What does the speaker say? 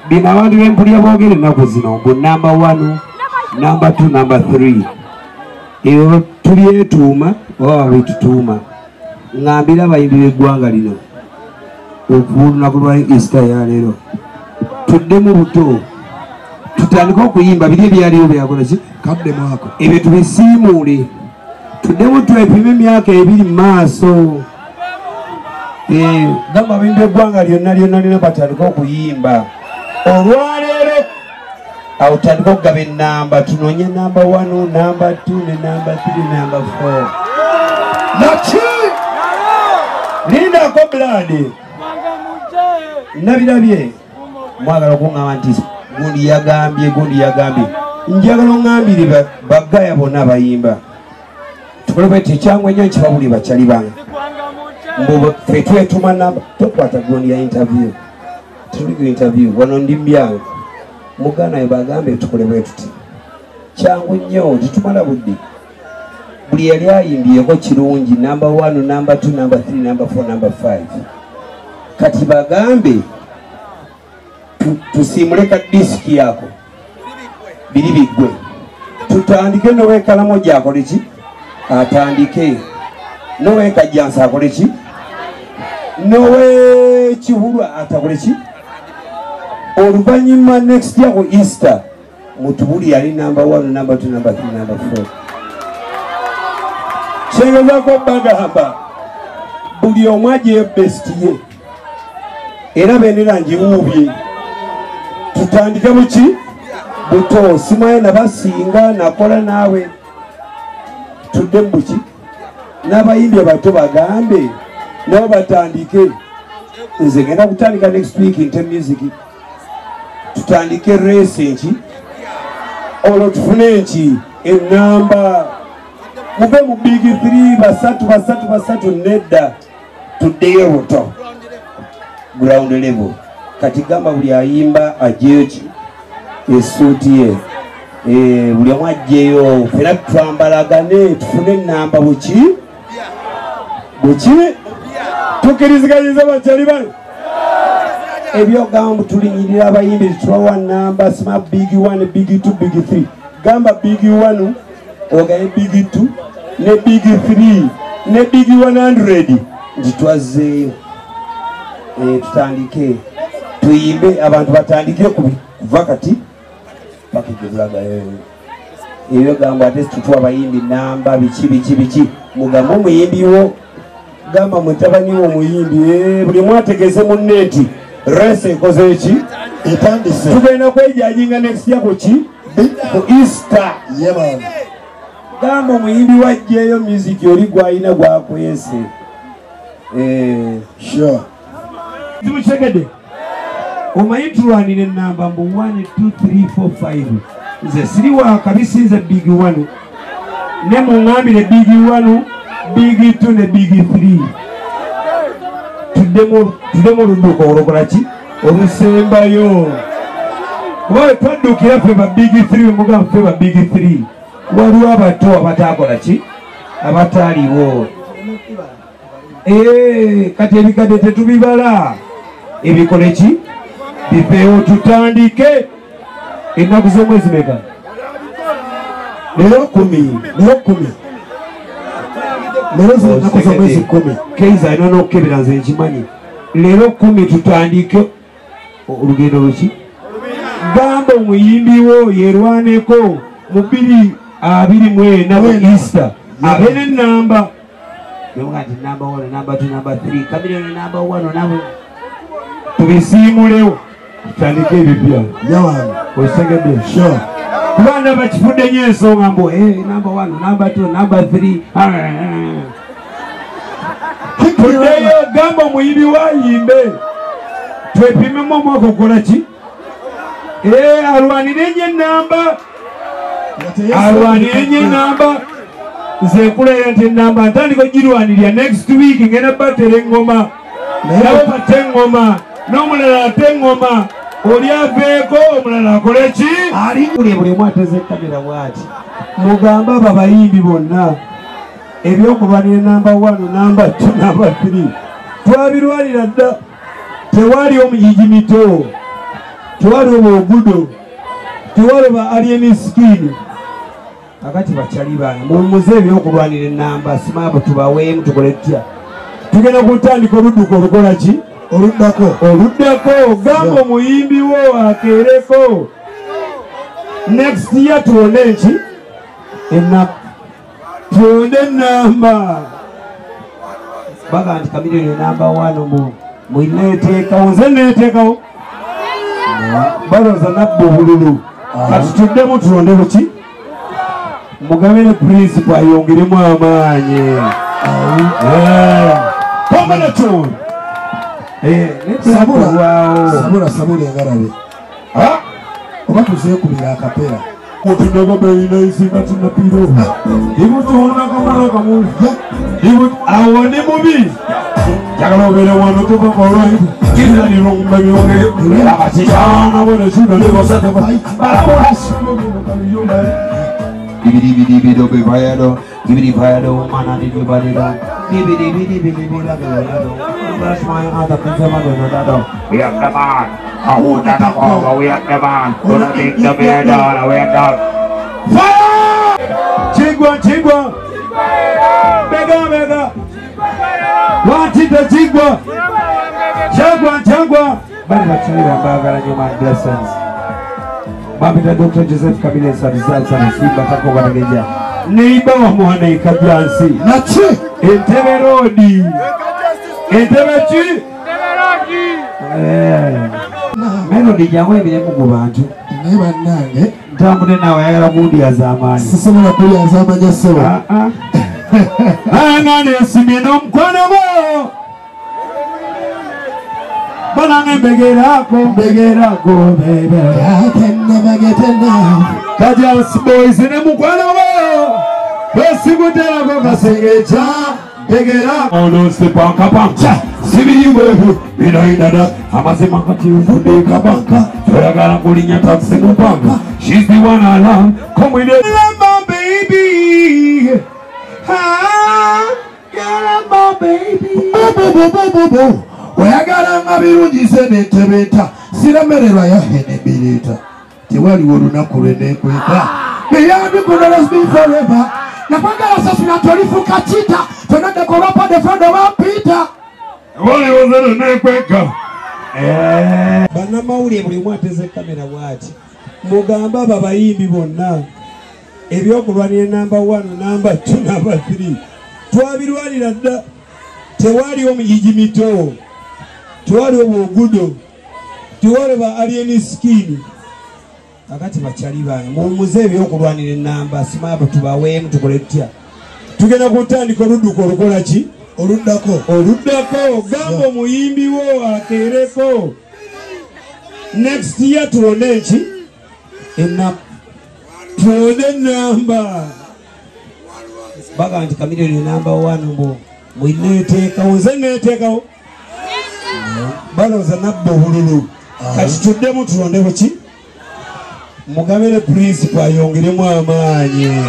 bino abantu bempulya boogere ennaku zino mbu number 1 number 2 number 3 ebyo tulyetuuma oba babitutuuma ngambira abayimbi b'eggwanga lino olunaku lwa Easter ya leero tuddemu buto tutandike okuyimba biri ebyaliwo byakola ki kaddemu ako ebyo tubisiimuule tuddemu twepime emyaka 2 mu maaso gamba abayimbi b'eggwanga lyonna lina batandika okuyimba olwaleero awo tutandika okugaba ennamba tunoonye number 1 number 2 ne number 3 number 4 naki lindako bulade nabirabye mwagala okuŋŋamba nti gundi yagambye njagala oŋŋambire bagaya bonna abayimba tukole bweti ekyangwa ennyo nkibabuli bakyali bange mbu fe twetuma namba tokwata gundi ya interview tuliko interview wano ndi mbyange mugana we bagambe tukole bwe tuti kyangu nnyo tetumala budde buli yali ayimbyeko kirungi number 1 number 2 number 3 number 4 number 5 kati bagambe tusimule ka disiki yako biri bigwe tutandike nowekalamo gyakole ki atandike nowekajjansa akole ki nowekihulwa atakole ki oluvanyuma next year ku Easter mutubuli yali number 1 number 2 number 3 number 4 kyengezako bagamba buli omu ajeyo best ye era benera njiwubye tutandike muki buto simaye nabasinga nakola naawe tudde muki n'abayimbi abato bagambe nabo batandike nze genda kutandika next week inte music tutandike race nki olwo tufune nki enamba mube mu big 3 basatu nedda tuddeyo buto ground level kati gamba buli ayimba ajeyo ki esuuti ye buli omu ajjeyo fena twambalagane tufune enamba buki tukiriziganyiza bakyali bano ebyogamba tulinyirira abayimbi tubawa namba sima big 1 big 2 big 3 gamba big 1 ogaye big 2 ne big 3 ne big 100 nditwazeyo tutandike tuyimbe abantu batandike kuva kati pakigulaga ebyo gamba ate tutwa abayimbi namba biki mugamba omuyimbiwo gamba mutabani w'omuyimbi buli mwategeze mu neti rese ekoze eki etandise tugenda kwejajinga next year kuki ku Easter gamba omuyimbi wajjeyo music oli gwalina gwakwese sure zimukyegede omanyi tulwanira enamba mbu 1 2 3 4 5 nze siri wakabisinze big 1 ne muŋambire big 1 big 2 ne big 3 tuddemu oludduuka olokola ki olusembayo kuba twaddukira ffe ba big 3 mugamba ffe ba big 3 waliwo abato abatakola ki abataaliwo kati ebikadde tetubibala ebikole ki bipeewo tutandike ennaku z'omwezi meka lero 10 lero ennaku z'omwezi 10 keiza alina n'okukebera nze nkimanyi lero 10 tutandike olugendo lweki gamba omuyimbiwo yerwaneko mu 224 ku Easter abe n'ennamba yongati number 1 number 2 number 3 kamiliyoni number 1 number tubisiimulewo tutandike ebipya yawange osegede sure kubanga bakifudde nnyo ensonga mbu number 1 number 2 number 3 tuddeyo gamba omuyimbi wayimbe twepimemu omwaka okola ki alwanire ennyo ennamba alwanire nnyo ennamba nze nkuleera nti ennamba ntandika ogirwanirya next week ngenda batera eŋŋoma nabo bate eŋŋoma n'omulala ate eŋŋoma oli aveeko omulala akole ki ali buli omu ateze kamera bwati mugambe abo abayimbi bonna ebyokulwanira number 1 number 2 number 3 twabirwanira dda tewali omuyigi mito tewaliwo obugudo, tewaliwo alien skin. Akati bakyali bange muwummuze ebyokulwanira ennamba simaba tubaweemu tukole tutya. Tugenda kutandika oludduko olukola ki? Oluddako gamba omuyimbi wo akeereko. Next year tuwone ki? Ennaku. Tuwone ennamba. Baga nti Chameleon namba 1 mwineeteekawo. Nze neeteekawo. Baloza nabba obululu. Kati tuddemu tulonde buki? Mugabire principal ayongeremu amaanyi. Combination. Sabula engalabe. Oba tuzeekubira akapera. Otunaga bayina isinga tunapiro. Ibutuona kamala kamu. Awo ne mubi. Jagala obeere wano tuva olwayi. Kira ni lomba byonge. Abachana bone shuda ne bosate ba. Balabolas. Bidi do be vayado. Bidi vayado mana ni balida. Bidi la galado. That's my other consumer do. We have the man. We have the man. Gonna take the bear down. We have the fire. Chigwa. Mega. Watita chigwa. Chagwa. Bali bachira bagala nyuma blessings. Babita Dr. Joseph Chameleon Sadizal sana Simba kako banageja. Neiba wa mwana ikajansi. Nachi. Entebbe Road. Entebbe chi? Melody jangu ebire mu bantu. Neba nange. Ntambule nawe ayagala gundi azamani. Sisobola kuli azamanya sebo. Ngane esimye n'omukwano gwo. Banange mbegerako baby. I can never get enough. Kajansi boys ne mukwano gwo. Besigutera kasengecha. Begerako. Ono sepanka pancha. Sibiri wewe binaidada amazima kati ufude kabanka. Toyagala kulinya taxi mupanga. She's the one I love. Come with it. My baby. My baby. Bo. Oyagala nga birungi n'entebeta siremererwa yahene bireta tewaliwo olunaku lwenekweka beyambi kunolas me forever nakwagala sasula tolifuka kita tonadekolopa defendo bapita waliwo nenekweka bannamawulire buli omu ateze kamera bwati mugamba abo abayimbi bonna ebyokulwanira namba 1 namba 2 namba 3 twabirwanira dda tewaliwo muyigi mito tewaliwo bwogudo tewaliwo alien skin. Akati bakyali bange muwummuze ebyokulwanira ennamba simaba tubaweemu tukole tutya. Tugenda kutandika oludduko olukola ki? Oluddako gamba omuyimbi wo akeereko. Next year tuwone ki? Ennaku. Tuwone ennamba. Baga nti Chameleon namba 1 mwineeteekawo. Nze neeteekawo. Baloza nabba obululu. Kati tuddemu tulonde buki? Mugabire principal ayongeremu amaanyi.